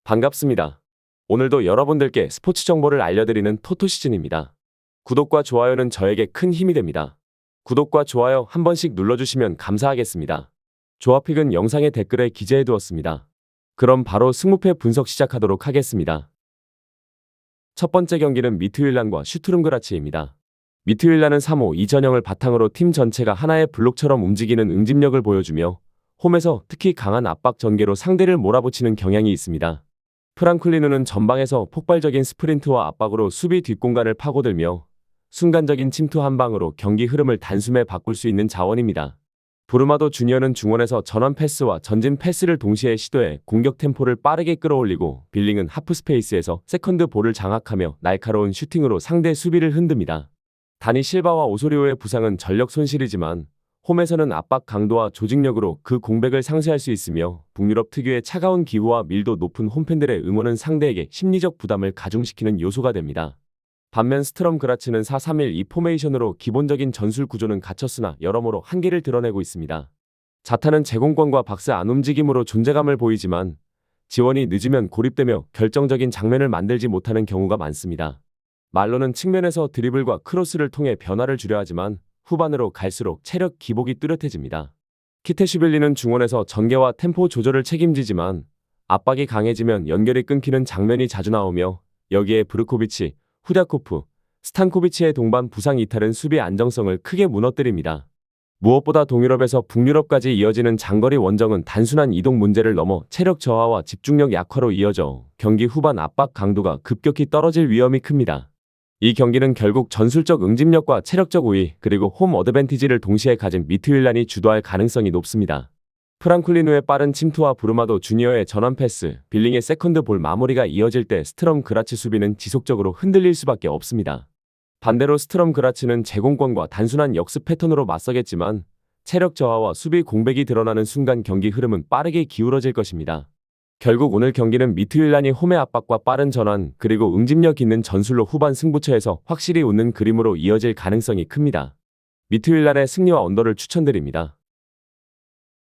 반갑습니다. 오늘도 여러분들께 스포츠 정보를 알려드리는 토토시즌입니다. 구독과 좋아요는 저에게 큰 힘이 됩니다. 구독과 좋아요 한 번씩 눌러주시면 감사하겠습니다. 조합픽은 영상의 댓글에 기재해두었습니다. 그럼 바로 승무패 분석 시작하도록 하겠습니다. 첫 번째 경기는 미트윌란과 슈투름그라츠입니다. 미트윌란은 3-5-2 전형을 바탕으로 팀 전체가 하나의 블록처럼 움직이는 응집력을 보여주며 홈에서 특히 강한 압박 전개로 상대를 몰아붙이는 경향이 있습니다. 프랑클리누는 전방에서 폭발적인 스프린트와 압박으로 수비 뒷공간을 파고들며 순간적인 침투 한 방으로 경기 흐름을 단숨에 바꿀 수 있는 자원입니다. 브루마도 주니어는 중원에서 전환 패스와 전진 패스를 동시에 시도해 공격 템포를 빠르게 끌어올리고, 빌링은 하프 스페이스에서 세컨드 볼을 장악하며 날카로운 슈팅으로 상대 수비를 흔듭니다. 다니 실바와 오소리오의 부상은 전력 손실이지만 홈에서는 압박 강도와 조직력으로 그 공백을 상쇄할 수 있으며, 북유럽 특유의 차가운 기후와 밀도 높은 홈팬들의 응원은 상대에게 심리적 부담을 가중시키는 요소가 됩니다. 반면 스트럼그라츠는 4-3-1-2 포메이션으로 기본적인 전술 구조는 갖췄으나 여러모로 한계를 드러내고 있습니다. 자타는 제공권과 박스 안 움직임으로 존재감을 보이지만 지원이 늦으면 고립되며 결정적인 장면을 만들지 못하는 경우가 많습니다. 말로는 측면에서 드리블과 크로스를 통해 변화를 주려 하지만 후반으로 갈수록 체력 기복이 뚜렷해집니다. 키테슈빌리는 중원에서 전개와 템포 조절을 책임지지만 압박이 강해지면 연결이 끊기는 장면이 자주 나오며, 여기에 브르코비치, 후랴코프, 스탄코비치의 동반 부상 이탈은 수비 안정성을 크게 무너뜨립니다. 무엇보다 동유럽에서 북유럽까지 이어지는 장거리 원정은 단순한 이동 문제를 넘어 체력 저하와 집중력 약화로 이어져 경기 후반 압박 강도가 급격히 떨어질 위험이 큽니다. 이 경기는 결국 전술적 응집력과 체력적 우위, 그리고 홈 어드밴티지를 동시에 가진 미트윌란이 주도할 가능성이 높습니다. 프랑클리누의 빠른 침투와 브루마도 주니어의 전환 패스, 빌링의 세컨드 볼 마무리가 이어질 때 스트럼그라츠 수비는 지속적으로 흔들릴 수밖에 없습니다. 반대로 스트럼그라츠는 제공권과 단순한 역습 패턴으로 맞서겠지만 체력 저하와 수비 공백이 드러나는 순간 경기 흐름은 빠르게 기울어질 것입니다. 결국 오늘 경기는 미트윌란이 홈의 압박과 빠른 전환, 그리고 응집력 있는 전술로 후반 승부처에서 확실히 웃는 그림으로 이어질 가능성이 큽니다. 미트윌란의 승리와 언더를 추천드립니다.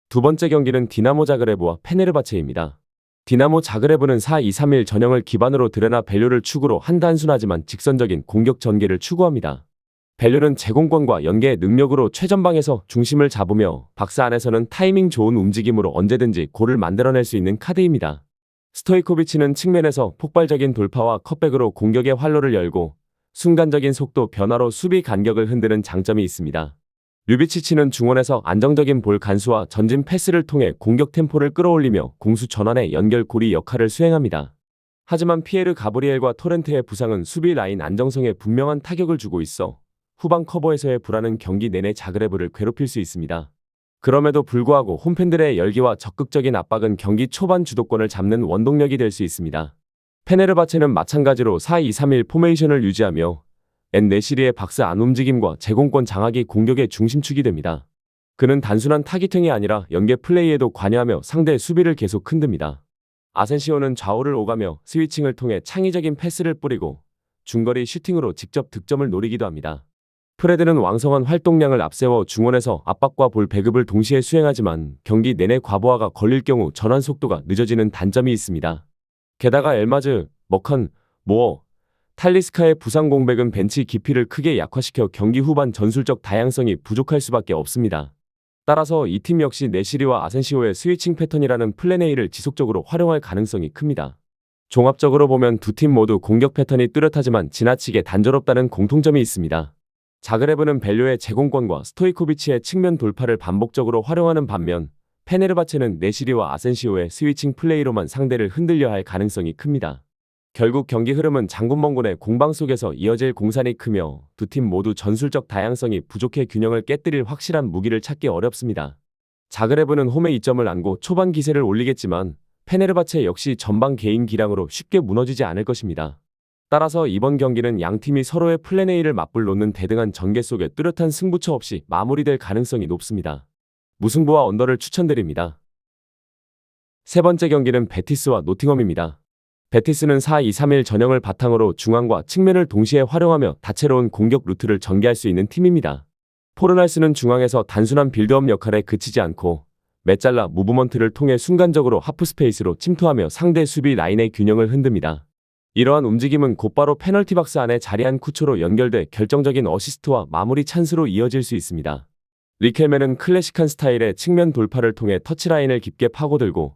두 번째 경기는 디나모 자그레브와 페네르바체입니다. 디나모 자그레브는 4-2-3-1 전형을 기반으로 드레나 밸류를 축으로 한 단순하지만 직선적인 공격 전개를 추구합니다. 밸류는 제공권과 연계의 능력으로 최전방에서 중심을 잡으며 박스 안에서는 타이밍 좋은 움직임으로 언제든지 골을 만들어낼 수 있는 카드입니다. 스토이코비치는 측면에서 폭발적인 돌파와 컷백으로 공격의 활로를 열고 순간적인 속도 변화로 수비 간격을 흔드는 장점이 있습니다. 류비치치는 중원에서 안정적인 볼 간수와 전진 패스를 통해 공격 템포를 끌어올리며 공수 전환의 연결고리 역할을 수행합니다. 하지만 피에르 가브리엘과 토렌트의 부상은 수비 라인 안정성에 분명한 타격을 주고 있어 후방 커버에서의 불안은 경기 내내 자그레브를 괴롭힐 수 있습니다. 그럼에도 불구하고 홈팬들의 열기와 적극적인 압박은 경기 초반 주도권을 잡는 원동력이 될 수 있습니다. 페네르바체는 마찬가지로 4-2-3-1 포메이션을 유지하며 엔-네시리의 박스 안 움직임과 제공권 장악이 공격의 중심축이 됩니다. 그는 단순한 타깃행이 아니라 연계 플레이에도 관여하며 상대의 수비를 계속 흔듭니다. 아센시오는 좌우를 오가며 스위칭을 통해 창의적인 패스를 뿌리고 중거리 슈팅으로 직접 득점을 노리기도 합니다. 프레드는 왕성한 활동량을 앞세워 중원에서 압박과 볼 배급을 동시에 수행하지만 경기 내내 과부하가 걸릴 경우 전환 속도가 늦어지는 단점이 있습니다. 게다가 엘마즈, 머컨, 모어, 탈리스카의 부상 공백은 벤치 깊이를 크게 약화시켜 경기 후반 전술적 다양성이 부족할 수밖에 없습니다. 따라서 이 팀 역시 네시리와 아센시오의 스위칭 패턴이라는 플랜 A를 지속적으로 활용할 가능성이 큽니다. 종합적으로 보면 두 팀 모두 공격 패턴이 뚜렷하지만 지나치게 단조롭다는 공통점이 있습니다. 자그레브는 밸류의 제공권과 스토이코비치의 측면 돌파를 반복적으로 활용하는 반면 페네르바체는 네시리와 아센시오의 스위칭 플레이로만 상대를 흔들려 할 가능성이 큽니다. 결국 경기 흐름은 장군멍군의 공방 속에서 이어질 공산이 크며 두 팀 모두 전술적 다양성이 부족해 균형을 깨뜨릴 확실한 무기를 찾기 어렵습니다. 자그레브는 홈에 이점을 안고 초반 기세를 올리겠지만 페네르바체 역시 전방 개인 기량으로 쉽게 무너지지 않을 것입니다. 따라서 이번 경기는 양팀이 서로의 플랜 A를 맞불 놓는 대등한 전개 속에 뚜렷한 승부처 없이 마무리될 가능성이 높습니다. 무승부와 언더를 추천드립니다. 세 번째 경기는 베티스와 노팅엄입니다. 베티스는 4-2-3-1 전형을 바탕으로 중앙과 측면을 동시에 활용하며 다채로운 공격 루트를 전개할 수 있는 팀입니다. 포르날스는 중앙에서 단순한 빌드업 역할에 그치지 않고 메잘라 무브먼트를 통해 순간적으로 하프스페이스로 침투하며 상대 수비 라인의 균형을 흔듭니다. 이러한 움직임은 곧바로 페널티 박스 안에 자리한 쿠초로 연결돼 결정적인 어시스트와 마무리 찬스로 이어질 수 있습니다. 리켈메는 클래식한 스타일의 측면 돌파를 통해 터치라인을 깊게 파고들고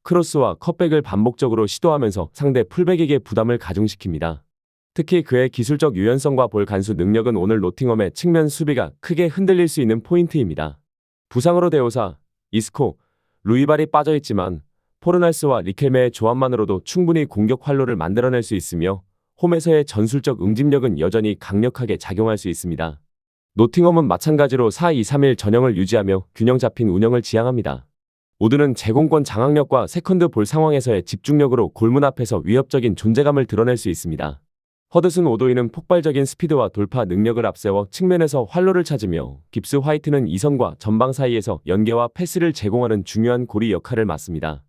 크로스와 컷백을 반복적으로 시도하면서 상대 풀백에게 부담을 가중시킵니다. 특히 그의 기술적 유연성과 볼 간수 능력은 오늘 노팅엄의 측면 수비가 크게 흔들릴 수 있는 포인트입니다. 부상으로 데오사, 이스코, 루이발이 빠져있지만 포르날스와 리켈메의 조합만으로도 충분히 공격 활로를 만들어낼 수 있으며 홈에서의 전술적 응집력은 여전히 강력하게 작용할 수 있습니다. 노팅엄은 마찬가지로 4-2-3-1 전형을 유지하며 균형 잡힌 운영을 지향합니다. 우드는 제공권 장악력과 세컨드 볼 상황에서의 집중력으로 골문 앞에서 위협적인 존재감을 드러낼 수 있습니다. 허드슨 오도이는 폭발적인 스피드와 돌파 능력을 앞세워 측면에서 활로를 찾으며 깁스 화이트는 이선과 전방 사이에서 연계와 패스를 제공하는 중요한 고리 역할을 맡습니다.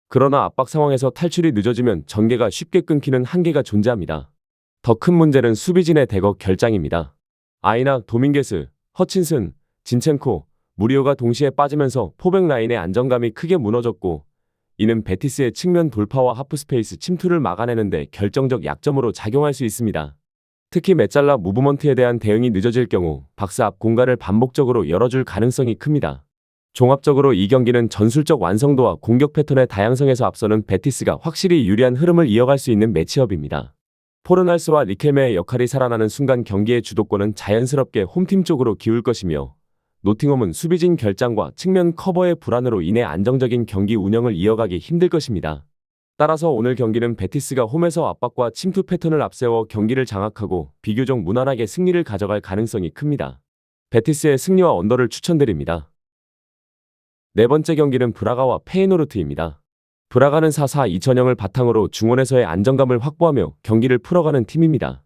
그러나 압박 상황에서 탈출이 늦어지면 전개가 쉽게 끊기는 한계가 존재합니다. 더 큰 문제는 수비진의 대거 결장입니다. 아이나, 도밍게스, 허친슨, 진첸코, 무리오가 동시에 빠지면서 포백 라인의 안정감이 크게 무너졌고 이는 베티스의 측면 돌파와 하프스페이스 침투를 막아내는 데 결정적 약점으로 작용할 수 있습니다. 특히 메잘라 무브먼트에 대한 대응이 늦어질 경우 박스 앞 공간을 반복적으로 열어줄 가능성이 큽니다. 종합적으로 이 경기는 전술적 완성도와 공격 패턴의 다양성에서 앞서는 베티스가 확실히 유리한 흐름을 이어갈 수 있는 매치업입니다. 포르날스와 리켈메의 역할이 살아나는 순간 경기의 주도권은 자연스럽게 홈팀 쪽으로 기울 것이며 노팅엄은 수비진 결장과 측면 커버의 불안으로 인해 안정적인 경기 운영을 이어가기 힘들 것입니다. 따라서 오늘 경기는 베티스가 홈에서 압박과 침투 패턴을 앞세워 경기를 장악하고 비교적 무난하게 승리를 가져갈 가능성이 큽니다. 베티스의 승리와 언더를 추천드립니다. 네 번째 경기는 브라가와 페이노르트입니다. 브라가는 4-4-2 전형을 바탕으로 중원에서의 안정감을 확보하며 경기를 풀어가는 팀입니다.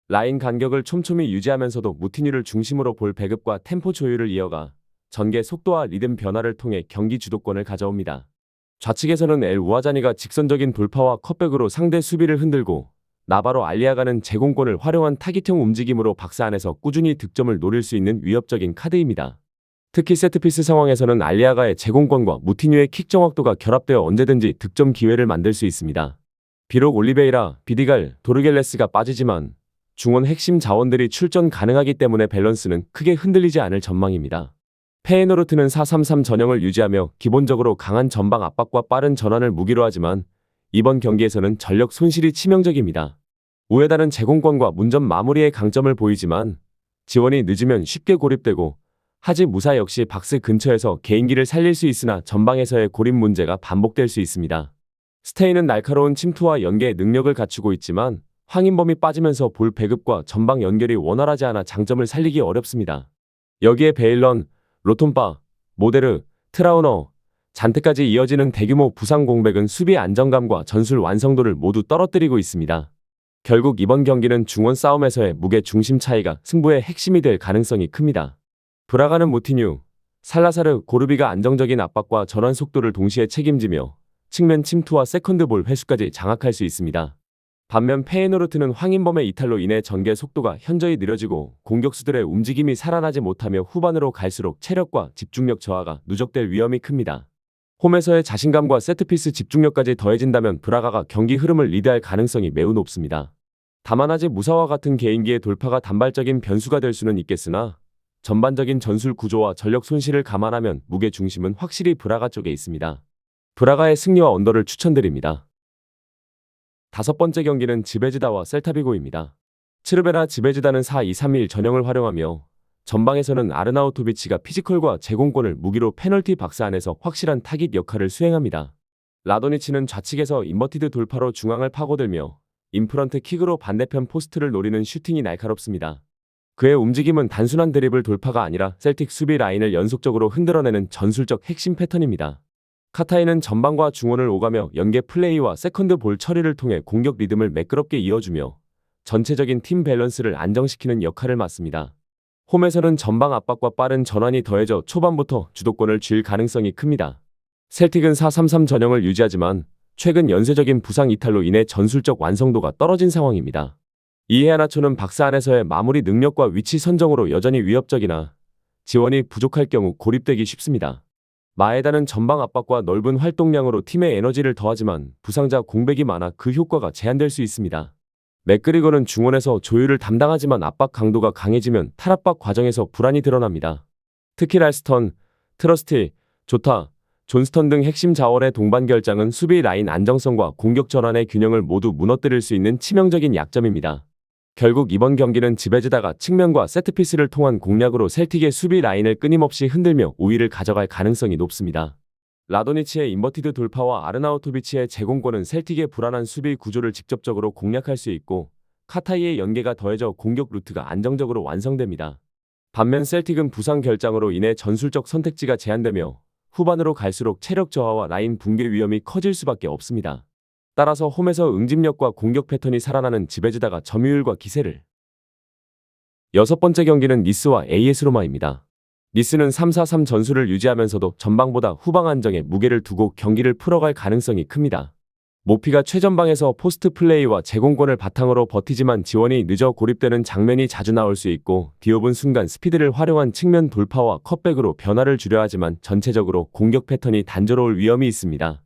라인 간격을 촘촘히 유지하면서도 무티뉴를 중심으로 볼 배급과 템포 조율을 이어가 전개 속도와 리듬 변화를 통해 경기 주도권을 가져옵니다. 좌측에서는 엘 우아자니가 직선적인 돌파와 컷백으로 상대 수비를 흔들고 나바로 알리아가는 제공권을 활용한 타깃형 움직임으로 박스 안에서 꾸준히 득점을 노릴 수 있는 위협적인 카드입니다. 특히 세트피스 상황에서는 알리아가의 제공권과 무티뉴의 킥 정확도가 결합되어 언제든지 득점 기회를 만들 수 있습니다. 비록 올리베이라, 비디갈, 도르겔레스가 빠지지만 중원 핵심 자원들이 출전 가능하기 때문에 밸런스는 크게 흔들리지 않을 전망입니다. 페이노르트는 4-3-3 전형을 유지하며 기본적으로 강한 전방 압박과 빠른 전환을 무기로 하지만 이번 경기에서는 전력 손실이 치명적입니다. 우에다는 제공권과 문전 마무리의 강점을 보이지만 지원이 늦으면 쉽게 고립되고 하지 무사 역시 박스 근처에서 개인기를 살릴 수 있으나 전방에서의 고립 문제가 반복될 수 있습니다. 스테인은 날카로운 침투와 연계 능력을 갖추고 있지만 황인범이 빠지면서 볼 배급과 전방 연결이 원활하지 않아 장점을 살리기 어렵습니다. 여기에 베일런, 로톤바, 모데르, 트라우너, 잔트까지 이어지는 대규모 부상 공백은 수비 안정감과 전술 완성도를 모두 떨어뜨리고 있습니다. 결국 이번 경기는 중원 싸움에서의 무게 중심 차이가 승부의 핵심이 될 가능성이 큽니다. 브라가는 무티뉴, 살라사르, 고르비가 안정적인 압박과 전환 속도를 동시에 책임지며 측면 침투와 세컨드 볼 회수까지 장악할 수 있습니다. 반면 페이노르트는 황인범의 이탈로 인해 전개 속도가 현저히 느려지고 공격수들의 움직임이 살아나지 못하며 후반으로 갈수록 체력과 집중력 저하가 누적될 위험이 큽니다. 홈에서의 자신감과 세트피스 집중력까지 더해진다면 브라가가 경기 흐름을 리드할 가능성이 매우 높습니다. 다만 아직 무사와 같은 개인기의 돌파가 단발적인 변수가 될 수는 있겠으나 전반적인 전술 구조와 전력 손실을 감안하면 무게 중심은 확실히 브라가 쪽에 있습니다. 브라가의 승리와 언더를 추천드립니다. 다섯 번째 경기는 지베즈다와 셀타비고입니다. 츠르베라 지베즈다는 4-2-3-1 전형을 활용하며 전방에서는 아르나우토비치가 피지컬과 제공권을 무기로 페널티 박스 안에서 확실한 타깃 역할을 수행합니다. 라도니치는 좌측에서 인버티드 돌파로 중앙을 파고들며 인프런트 킥으로 반대편 포스트를 노리는 슈팅이 날카롭습니다. 그의 움직임은 단순한 드리블 돌파가 아니라 셀틱 수비 라인을 연속적으로 흔들어내는 전술적 핵심 패턴입니다. 카타이는 전방과 중원을 오가며 연계 플레이와 세컨드 볼 처리를 통해 공격 리듬을 매끄럽게 이어주며 전체적인 팀 밸런스를 안정시키는 역할을 맡습니다. 홈에서는 전방 압박과 빠른 전환이 더해져 초반부터 주도권을 쥘 가능성이 큽니다. 셀틱은 4-3-3 전형을 유지하지만 최근 연쇄적인 부상 이탈로 인해 전술적 완성도가 떨어진 상황입니다. 이헤아나초는 박스 안에서의 마무리 능력과 위치 선정으로 여전히 위협적이나 지원이 부족할 경우 고립되기 쉽습니다. 마에다는 전방 압박과 넓은 활동량으로 팀의 에너지를 더하지만 부상자 공백이 많아 그 효과가 제한될 수 있습니다. 맥그리거는 중원에서 조율을 담당하지만 압박 강도가 강해지면 탈압박 과정에서 불안이 드러납니다. 특히 랄스턴, 트러스티, 조타, 존스턴 등 핵심 자원의 동반 결장은 수비 라인 안정성과 공격 전환의 균형을 모두 무너뜨릴 수 있는 치명적인 약점입니다. 결국 이번 경기는 지베즈다가 측면과 세트피스를 통한 공략으로 셀틱의 수비 라인을 끊임없이 흔들며 우위를 가져갈 가능성이 높습니다. 라도니치의 인버티드 돌파와 아르나우토비치의 제공권은 셀틱의 불안한 수비 구조를 직접적으로 공략할 수 있고 카타이의 연계가 더해져 공격 루트가 안정적으로 완성됩니다. 반면 셀틱은 부상 결장으로 인해 전술적 선택지가 제한되며 후반으로 갈수록 체력 저하와 라인 붕괴 위험이 커질 수밖에 없습니다. 따라서 홈에서 응집력과 공격 패턴이 살아나는 지베즈다가 점유율과 기세를. 여섯 번째 경기는 니스와 AS 로마입니다. 니스는 3-4-3 전술을 유지하면서도 전방보다 후방 안정에 무게를 두고 경기를 풀어갈 가능성이 큽니다. 모피가 최전방에서 포스트 플레이와 제공권을 바탕으로 버티지만 지원이 늦어 고립되는 장면이 자주 나올 수 있고 디옵은 순간 스피드를 활용한 측면 돌파와 컷백으로 변화를 주려 하지만 전체적으로 공격 패턴이 단조로울 위험이 있습니다.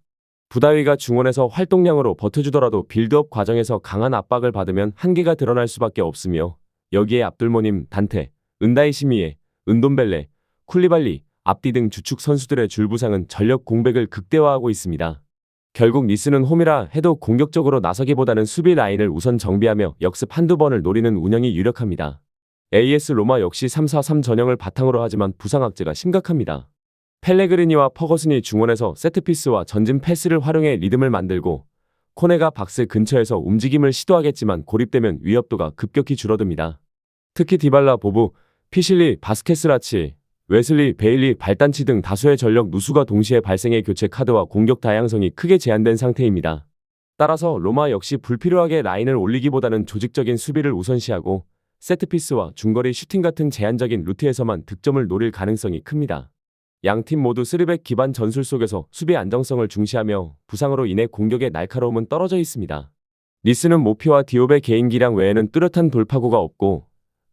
부다위가 중원에서 활동량으로 버텨주더라도 빌드업 과정에서 강한 압박을 받으면 한계가 드러날 수밖에 없으며 여기에 압둘모님, 단테, 은다이시미에, 은돈벨레, 쿨리발리, 압디 등 주축 선수들의 줄부상은 전력 공백을 극대화하고 있습니다. 결국 니스는 홈이라 해도 공격적으로 나서기보다는 수비 라인을 우선 정비하며 역습 한두 번을 노리는 운영이 유력합니다. AS 로마 역시 3-4-3 전형을 바탕으로 하지만 부상 악재가 심각합니다. 펠레그리니와 퍼거슨이 중원에서 세트피스와 전진 패스를 활용해 리듬을 만들고 코네가 박스 근처에서 움직임을 시도하겠지만 고립되면 위협도가 급격히 줄어듭니다. 특히 디발라, 보부, 피실리, 바스케스라치, 웨슬리, 베일리, 발단치 등 다수의 전력 누수가 동시에 발생해 교체 카드와 공격 다양성이 크게 제한된 상태입니다. 따라서 로마 역시 불필요하게 라인을 올리기보다는 조직적인 수비를 우선시하고 세트피스와 중거리 슈팅 같은 제한적인 루트에서만 득점을 노릴 가능성이 큽니다. 양팀 모두 3백 기반 전술 속에서 수비 안정성을 중시하며 부상으로 인해 공격의 날카로움은 떨어져 있습니다. 니스는 모피와 디옵의 개인 기량 외에는 뚜렷한 돌파구가 없고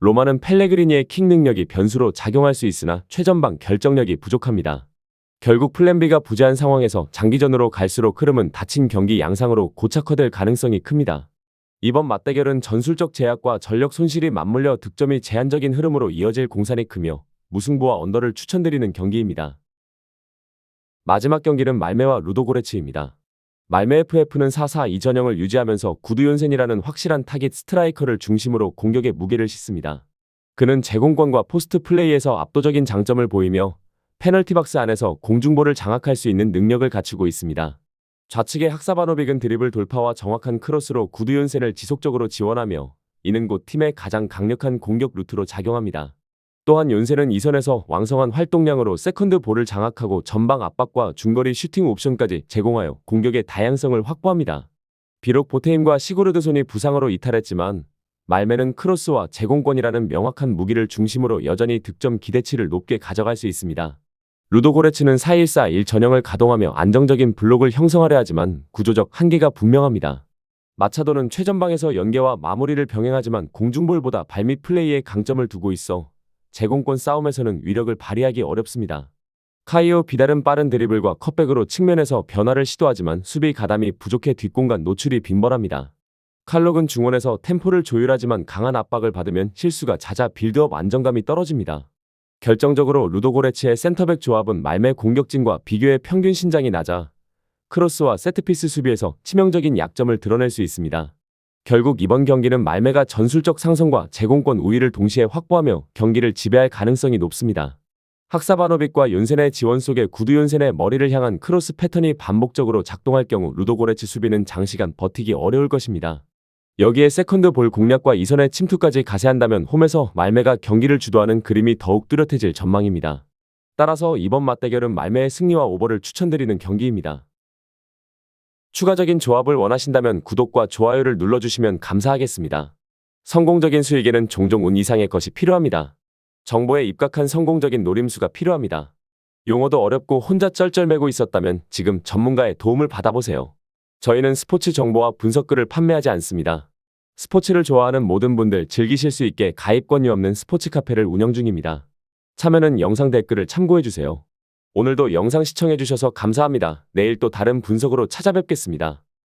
로마는 펠레그리니의 킥 능력이 변수로 작용할 수 있으나 최전방 결정력이 부족합니다. 결국 플랜 B가 부재한 상황에서 장기전으로 갈수록 흐름은 닫힌 경기 양상으로 고착화될 가능성이 큽니다. 이번 맞대결은 전술적 제약과 전력 손실이 맞물려 득점이 제한적인 흐름으로 이어질 공산이 크며 무승부와 언더를 추천드리는 경기입니다. 마지막 경기는 말메와 루도고레츠입니다. 말메 FF는 4-4-2 전형을 유지하면서 구두욘센이라는 확실한 타깃 스트라이커를 중심으로 공격에 무게를 싣습니다. 그는 제공권과 포스트 플레이에서 압도적인 장점을 보이며 페널티 박스 안에서 공중볼을 장악할 수 있는 능력을 갖추고 있습니다. 좌측의 학사바노빅은 드리블 돌파와 정확한 크로스로 구두욘센을 지속적으로 지원하며 이는 곧 팀의 가장 강력한 공격 루트로 작용합니다. 또한 욘센은 이선에서 왕성한 활동량으로 세컨드 볼을 장악하고 전방 압박과 중거리 슈팅 옵션까지 제공하여 공격의 다양성을 확보합니다. 비록 보테임과 시고르드손이 부상으로 이탈했지만 말메는 크로스와 제공권이라는 명확한 무기를 중심으로 여전히 득점 기대치를 높게 가져갈 수 있습니다. 루도고레츠는 4-1-4-1 전형을 가동하며 안정적인 블록을 형성하려 하지만 구조적 한계가 분명합니다. 마차도는 최전방에서 연계와 마무리를 병행하지만 공중볼보다 발밑 플레이에 강점을 두고 있어 제공권 싸움에서는 위력을 발휘하기 어렵습니다. 카이오 비달은 빠른 드리블과 컷백으로 측면에서 변화를 시도하지만 수비 가담이 부족해 뒷공간 노출이 빈번합니다. 칼록은 중원에서 템포를 조율하지만 강한 압박을 받으면 실수가 잦아 빌드업 안정감이 떨어집니다. 결정적으로 루도고레츠의 센터백 조합은 말메 공격진과 비교해 평균 신장이 낮아 크로스와 세트피스 수비에서 치명적인 약점을 드러낼 수 있습니다. 결국 이번 경기는 말메가 전술적 상성과 제공권 우위를 동시에 확보하며 경기를 지배할 가능성이 높습니다. 학사바노빅과 욘센의 지원 속에 구두욘센의 머리를 향한 크로스 패턴이 반복적으로 작동할 경우 루도고레츠 수비는 장시간 버티기 어려울 것입니다. 여기에 세컨드 볼 공략과 이선의 침투까지 가세한다면 홈에서 말메가 경기를 주도하는 그림이 더욱 뚜렷해질 전망입니다. 따라서 이번 맞대결은 말메의 승리와 오버를 추천드리는 경기입니다. 추가적인 조합을 원하신다면 구독과 좋아요를 눌러주시면 감사하겠습니다. 성공적인 수익에는 종종 운 이상의 것이 필요합니다. 정보에 입각한 성공적인 노림수가 필요합니다. 용어도 어렵고 혼자 쩔쩔매고 있었다면 지금 전문가의 도움을 받아보세요. 저희는 스포츠 정보와 분석글을 판매하지 않습니다. 스포츠를 좋아하는 모든 분들 즐기실 수 있게 가입 권유 없는 스포츠 카페를 운영 중입니다. 참여는 영상 댓글을 참고해주세요. 오늘도 영상 시청해주셔서 감사합니다. 내일 또 다른 분석으로 찾아뵙겠습니다.